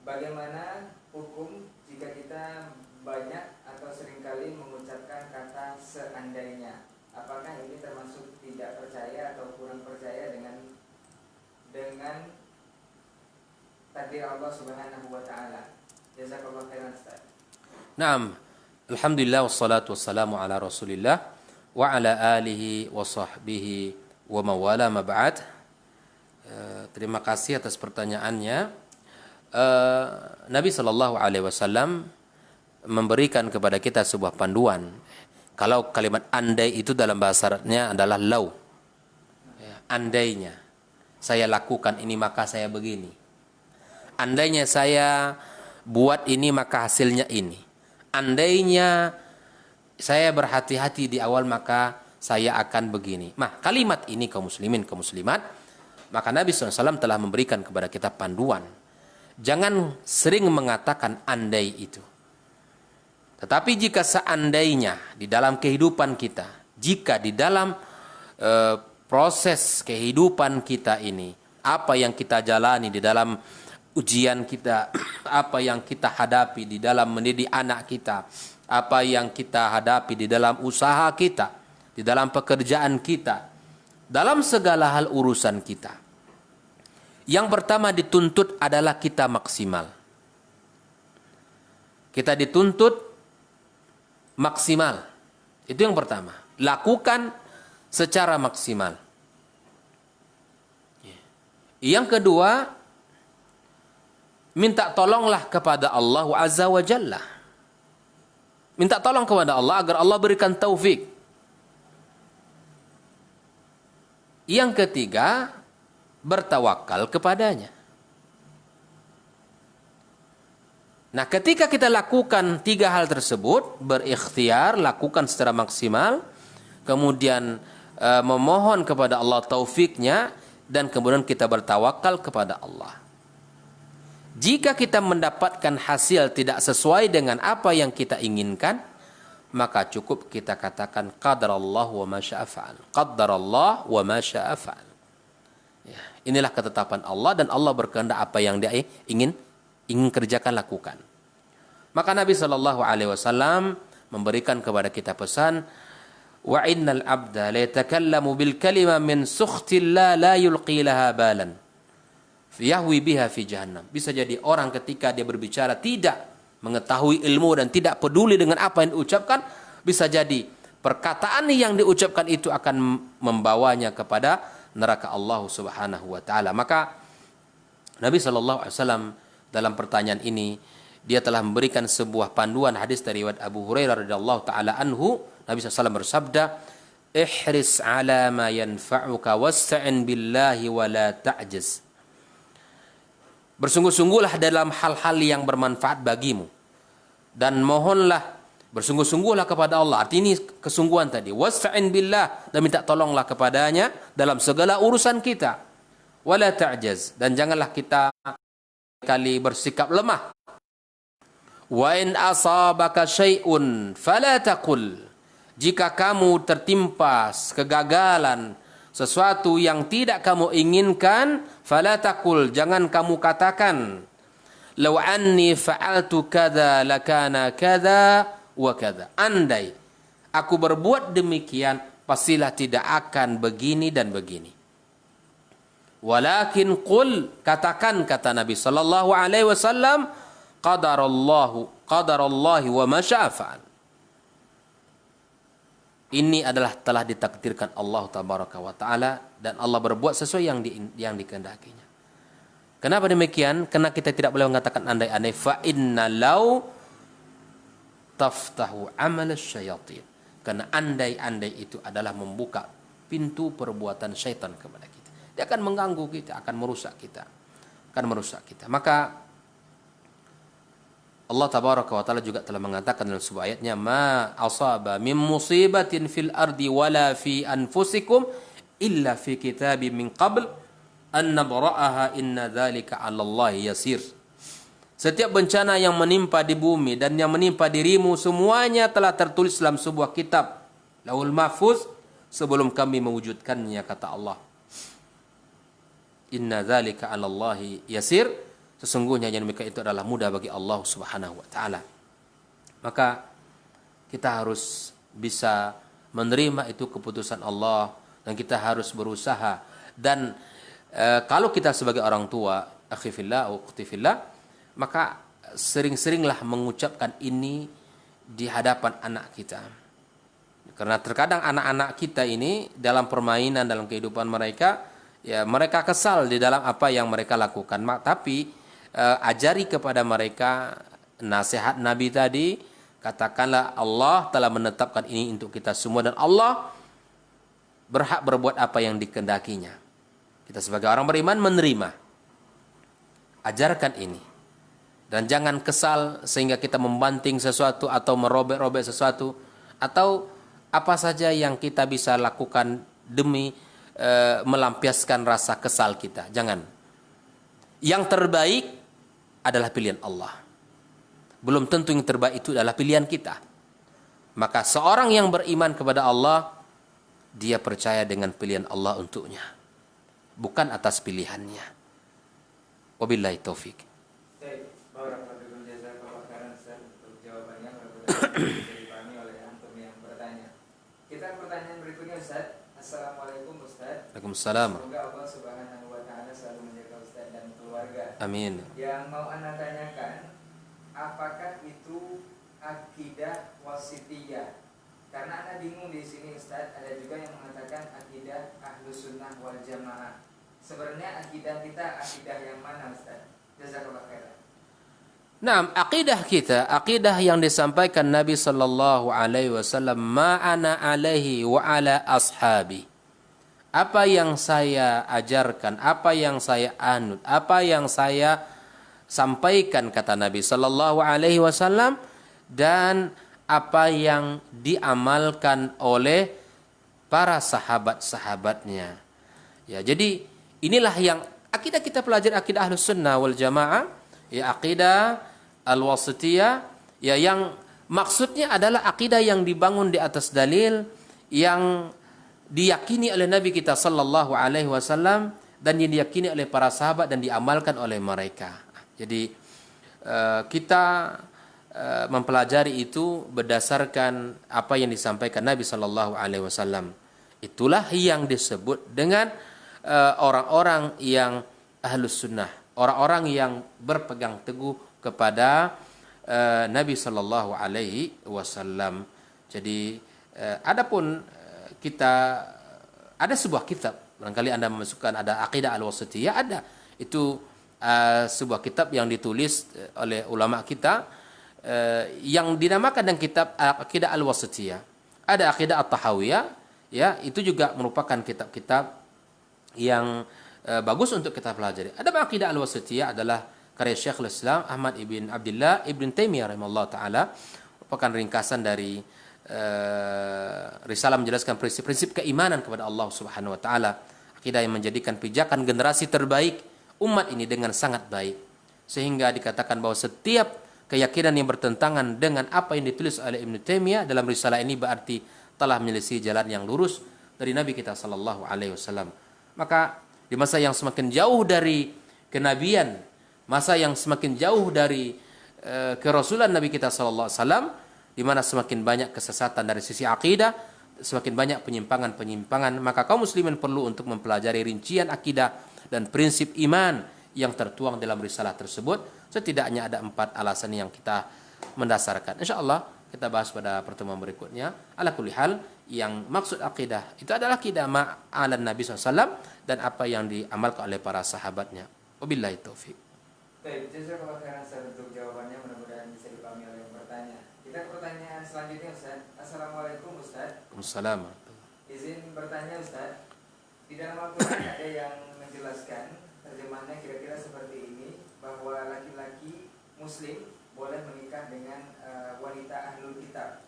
bagaimana hukum jika kita banyak atau seringkali mengucapkan kata seandainya? Apakah ini termasuk tidak percaya atau kurang percaya dengan takdir Allah Subhanahu wa taala? Jazakallahu khairan, Ustaz. Naam, alhamdulillah wassalatu wassalamu ala Rasulillah wa ala alihi wa sahbihi wa mawala ma ba'd. Terima kasih atas pertanyaannya. Nabi sallallahu alaihi wasallam memberikan kepada kita sebuah panduan. Kalau kalimat andai itu dalam bahasa Arabnya adalah lau. Andainya saya lakukan ini maka saya begini. Andainya saya buat ini maka hasilnya ini. Andainya saya berhati-hati di awal maka saya akan begini. Nah, kalimat ini kaum muslimin, kaum muslimat, maka Nabi SAW telah memberikan kepada kita panduan. Jangan sering mengatakan andai itu. Tetapi jika seandainya di dalam kehidupan kita, jika di dalam proses kehidupan kita ini, apa yang kita jalani di dalam ujian kita, apa yang kita hadapi di dalam mendidik anak kita, apa yang kita hadapi di dalam usaha kita, di dalam pekerjaan kita, dalam segala hal urusan kita, yang pertama dituntut adalah kita maksimal. Kita dituntut maksimal. Itu yang pertama. Lakukan secara maksimal. Yang kedua, minta tolonglah kepada Allah Azza wa Jalla. Minta tolong kepada Allah agar Allah berikan taufik. Yang ketiga, bertawakal kepadanya. Nah, ketika kita lakukan tiga hal tersebut, berikhtiar, lakukan secara maksimal, kemudian memohon kepada Allah taufiknya, dan kemudian kita bertawakal kepada Allah. Jika kita mendapatkan hasil tidak sesuai dengan apa yang kita inginkan, maka cukup kita katakan qadarallah wa ma syaa fa'al. Qadarallah wa ma syaa fa'al. Ya, inilah ketetapan Allah dan Allah berkehendak apa yang Dia ingin kerjakan, lakukan. Maka Nabi sallallahu alaihi wasallam memberikan kepada kita pesan, wa innal abda la yatakallamu bil kalima min sukhtillah la yulqi laha balan yahwi biha fi jahannam. Bisa jadi orang ketika dia berbicara tidak mengetahui ilmu dan tidak peduli dengan apa yang diucapkan, bisa jadi perkataan yang diucapkan itu akan membawanya kepada neraka Allah Subhanahu wa taala. Maka Nabi sallallahu alaihi wasallam dalam pertanyaan ini dia telah memberikan sebuah panduan hadis dari riwayat Abu Hurairah radhiyallahu taala anhu. Nabi SAW bersabda, ihris ala ma yanfa'uka wasta'in billahi wa la ta'jiz. Bersungguh-sungguhlah dalam hal-hal yang bermanfaat bagimu dan mohonlah Bersungguh-sungguhlah kepada Allah. Arti ini kesungguhan tadi. Wasta'in billah, dan minta tolonglah kepadanya dalam segala urusan kita. Wala ta'jaz, dan janganlah kita kali bersikap lemah. Wa in asabaka syai'un fala taqul, jika kamu tertimpa kegagalan, sesuatu yang tidak kamu inginkan, fala taqul, jangan kamu katakan, law anni fa'altu kadza lakana kadza wa kadza, andai aku berbuat demikian pastilah tidak akan begini dan begini. Walakin qul, katakan, kata Nabi sallallahu alaihi wasallam, qadarallahi wa ma syaa fa'al. Ini adalah telah ditakdirkan Allah tabaraka wa taala, dan Allah berbuat sesuai yang dikehendakinya. Kenapa demikian? Karena kita tidak boleh mengatakan andai-andai. Fa inna law taftahu amal syayatin. Karena andai-andai itu adalah membuka pintu perbuatan syaitan kepada kita. Dia akan mengganggu kita, akan merusak kita. Maka Allah tabaraka wa taala juga telah mengatakan dalam sebuah ayatnya, ma asaba min musibatin fil ardi wala fi anfusikum illa fi kitabim min qabl an nabra'aha inna dzalika 'ala Allah yasir. Setiap bencana yang menimpa di bumi dan yang menimpa dirimu, semuanya telah tertulis dalam sebuah kitab Lauhul Mahfuz sebelum kami mewujudkannya, kata Allah. Inna dzalika 'ala Allah yasir, sesungguhnya yang demikian itu adalah mudah bagi Allah Subhanahu wa taala. Maka kita harus bisa menerima itu keputusan Allah, dan kita harus berusaha. Dan kalau kita sebagai orang tua, akhi fillah atau ukhti fillah, maka sering-seringlah mengucapkan ini di hadapan anak kita. Karena terkadang anak-anak kita ini dalam permainan, dalam kehidupan mereka, ya mereka kesal di dalam apa yang mereka lakukan. Tapi ajari kepada mereka nasihat Nabi tadi, katakanlah Allah telah menetapkan ini untuk kita semua, dan Allah berhak berbuat apa yang dikehendakinya. Kita sebagai orang beriman menerima. Ajarkan ini. Dan jangan kesal sehingga kita membanting sesuatu atau merobek-robek sesuatu, atau apa saja yang kita bisa lakukan demi melampiaskan rasa kesal kita. Jangan. Yang terbaik adalah pilihan Allah. Belum tentu yang terbaik itu adalah pilihan kita. Maka seorang yang beriman kepada Allah, dia percaya dengan pilihan Allah untuknya, bukan atas pilihannya. Wabillahi taufik. Baik, barakallahu jazakallahu khairan untuk jawabannya, mudah-mudahan bisa dipahami oleh antum yang bertanya. Kita pertanyaan berikutnya, Ustaz. Assalamualaikum Ustaz. Waalaikumsalam. Semoga Allah Subhanahu wa taala selalu menjaga Ustaz dan keluarga. Amin. Yang mau Anda tanyakan, apakah itu akidah wasitiyah? Karena Anda bingung di sini Ustaz, ada juga yang mengatakan akidah Ahlus Sunnah wal Jamaah. Sebenarnya akidah kita akidah yang mana Ustaz? Jazakallahu khairan. Nah, akidah kita, akidah yang disampaikan Nabi sallallahu alaihi wasallam, ma ana alaihi wa ala ashabi. Apa yang saya ajarkan, apa yang saya anut, apa yang saya sampaikan, kata Nabi sallallahu alaihi wasallam, dan apa yang diamalkan oleh para sahabat-sahabatnya. Ya, jadi inilah yang akidah kita pelajari, akidah Ahlus Sunnah wal Jamaah, ya akidah al-wasitiyah, ya yang maksudnya adalah akidah yang dibangun di atas dalil, yang diyakini oleh Nabi kita sallallahu alaihi wasallam, dan yang diyakini oleh para sahabat dan diamalkan oleh mereka. Jadi kita mempelajari itu berdasarkan apa yang disampaikan Nabi sallallahu alaihi wasallam. Itulah yang disebut dengan orang-orang yang Ahlus Sunnah, orang-orang yang berpegang teguh kepada Nabi sallallahu alaihi wasallam. Jadi adapun kita ada sebuah kitab, barangkali Anda memasukkan ada Aqidah Al-Wasithiyah, ada. Itu sebuah kitab yang ditulis oleh ulama kita yang dinamakan dengan kitab Aqidah Al-Wasithiyah. Ada Aqidah At-Tahawiyah, ya, itu juga merupakan kitab-kitab yang bagus untuk kita pelajari. Ada Aqidah Al-Wasithiyah adalah karya Syekhul Islam Ahmad ibn Abdullah ibn Taimiyah rahimahullah taala. merupakan ringkasan dari risalah menjelaskan prinsip-prinsip keimanan kepada Allah Subhanahu wa taala, akidah yang menjadikan pijakan generasi terbaik umat ini dengan sangat baik. Sehingga dikatakan bahwa setiap keyakinan yang bertentangan dengan apa yang ditulis oleh Ibnu Taimiyah dalam risalah ini berarti telah menyelisih jalan yang lurus dari Nabi kita sallallahu alaihi wasallam. Maka di masa yang semakin jauh dari kenabian, masa yang semakin jauh dari kerasulan Nabi kita sallallahu alaihi wasallam, di mana semakin banyak kesesatan dari sisi akidah, semakin banyak penyimpangan-penyimpangan, maka kaum muslimin perlu untuk mempelajari rincian akidah dan prinsip iman yang tertuang dalam risalah tersebut. Setidaknya ada 4 alasan yang kita mendasarkan. InsyaAllah kita bahas pada pertemuan berikutnya. Ala kulli hal, yang maksud akidah itu adalah akidah ma'alan Nabi SAW dan apa yang diamalkan oleh para sahabatnya. Wabillahi taufiq. Baik, jazakallahu khairan Ustaz untuk jawabannya, mudah-mudahan bisa dipahami oleh yang bertanya. Kita ke pertanyaan selanjutnya Ustaz. Assalamualaikum Ustaz. Waalaikumsalam. Izin bertanya Ustaz. Di dalam Al-Quran ada yang menjelaskan terjemahannya kira-kira seperti ini, bahwa laki-laki muslim boleh menikah dengan wanita ahlul kitab.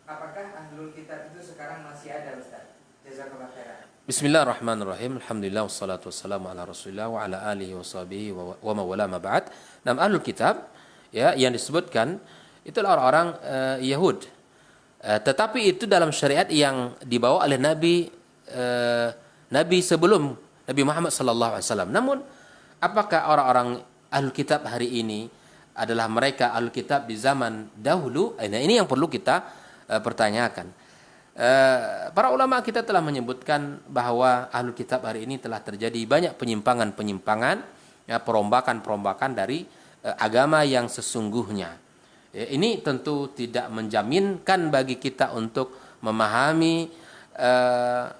Apakah ahlul kitab itu sekarang masih ada Ustaz? Jazakallahu khairan. Bismillahirrahmanirrahim. Alhamdulillah wassalatu wassalamu ala Rasulillah wa ala alihi wa sahbihi wa mawala ma ba'd. Nam ahlul kitab ya yang disebutkan itulah orang-orang Yahud. Tetapi itu dalam syariat yang dibawa oleh Nabi sebelum Nabi Muhammad sallallahu alaihi wasallam. Namun apakah orang-orang ahlul kitab hari ini adalah mereka ahlul kitab di zaman dahulu? Nah, ini yang perlu kita pertanyakan. Para ulama kita telah menyebutkan bahwa ahlul kitab hari ini telah terjadi banyak penyimpangan-penyimpangan, ya, perombakan-perombakan dari agama yang sesungguhnya. Ya, ini tentu tidak menjaminkan bagi kita untuk memahami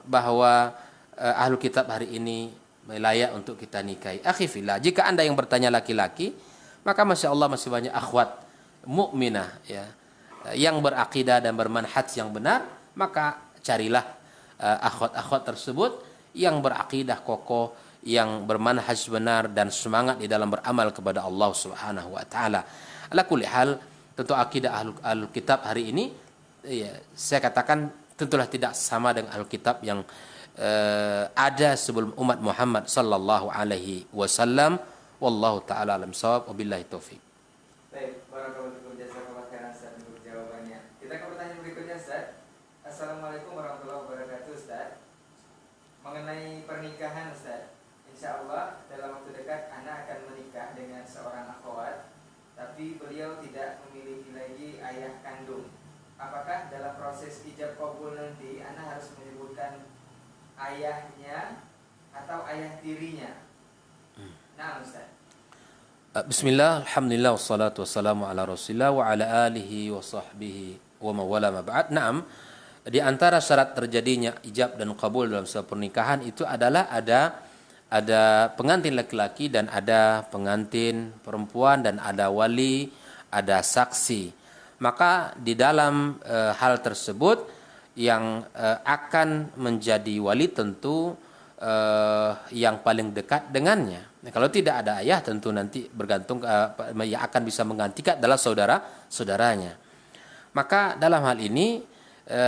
bahwa ahlul kitab hari ini layak untuk kita nikahi. Akhi fillah, jika Anda yang bertanya laki-laki, maka masya Allah masih banyak akhwat mukminah ya yang berakidah dan bermanhaj yang benar. Maka carilah akhwat-akhwat tersebut yang berakidah kokoh, yang bermanhaj benar dan semangat di dalam beramal kepada Allah Subhanahu wa taala. Ala kulli hal, tentu akidah ahlul kitab hari ini ya, saya katakan tentulah tidak sama dengan ahlul kitab yang ada sebelum umat Muhammad sallallahu alaihi wasallam. Wallahu taala alam shawab, wabillahi taufik. Baik, barakallahu fikum, jazakallahu khairan Ustaz untuk jawabannya. Kita ke pertanyaan berikutnya Ustaz. Assalamualaikum warahmatullahi wabarakatuh Ustaz. Mengenai pernikahan Ustaz, insya Allah dalam waktu dekat anak akan menikah dengan seorang akhwat, tapi beliau tidak memiliki lagi ayah kandung. Apakah dalam proses ijab qabul nanti anak harus menyebutkan ayahnya atau ayah tirinya? Nah Ustaz. Bismillah, alhamdulillah, wassalatu wassalamu ala Rasulillah wa ala alihi wa sahbihi wa mawala ma ba'd. Naam, di antara syarat terjadinya ijab dan qabul dalam sebuah pernikahan itu adalah ada pengantin laki-laki dan ada pengantin perempuan dan ada wali, ada saksi. Maka di dalam hal tersebut yang akan menjadi wali tentu yang paling dekat dengannya. Nah, kalau tidak ada ayah tentu nanti bergantung yang akan bisa menggantikan adalah saudaranya. Maka dalam hal ini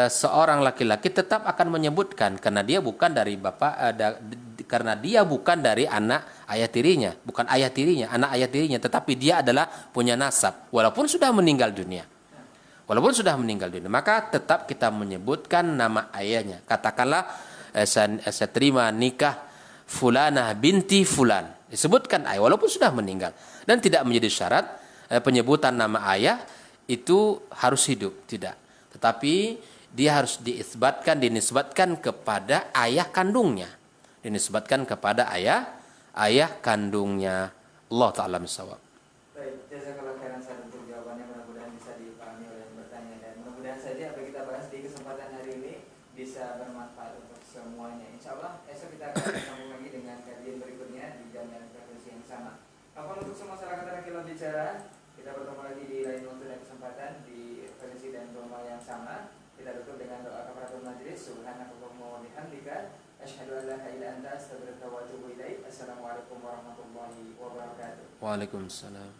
seorang laki-laki tetap akan menyebutkan karena dia bukan dari karena dia bukan dari anak ayah tirinya, bukan ayah tirinya, anak ayah tirinya, tetapi dia adalah punya nasab walaupun sudah meninggal dunia. Walaupun sudah meninggal dunia, maka tetap kita menyebutkan nama ayahnya. Katakanlah saya terima nikah fulanah binti fulan. Disebutkan ayah walaupun sudah meninggal dan tidak menjadi syarat penyebutan nama ayah itu harus hidup, tidak. Tetapi dia harus dinisbatkan kepada ayah kandungnya. Dinisbatkan kepada ayah kandungnya. Allah taala misawab. Baik, jazakallahu khairan Ustaz untuk jawabannya, mudah-mudahan bisa dipahami oleh yang bertanya dan mudah-mudahan saja apa yang kita bahas di kesempatan hari ini bisa bermanfaat untuk semuanya. Insyaallah esok kita akan sambung lagi dengan kajian berikutnya di jam dan frekuensi yang sama. Apapun untuk semua masyarakat yang kita bicara, kita bertemu lagi di lain waktu dan kesempatan di frekuensi dan gelombang yang sama. Kita tutup dengan doa kafaratul majelis. Subhanakallahumma wa bihamdika asyhadu an la ilaha illa anta astaghfiruka wa atubu ilaik. Assalamualaikum warahmatullahi wabarakatuh. Waalaikumsalam.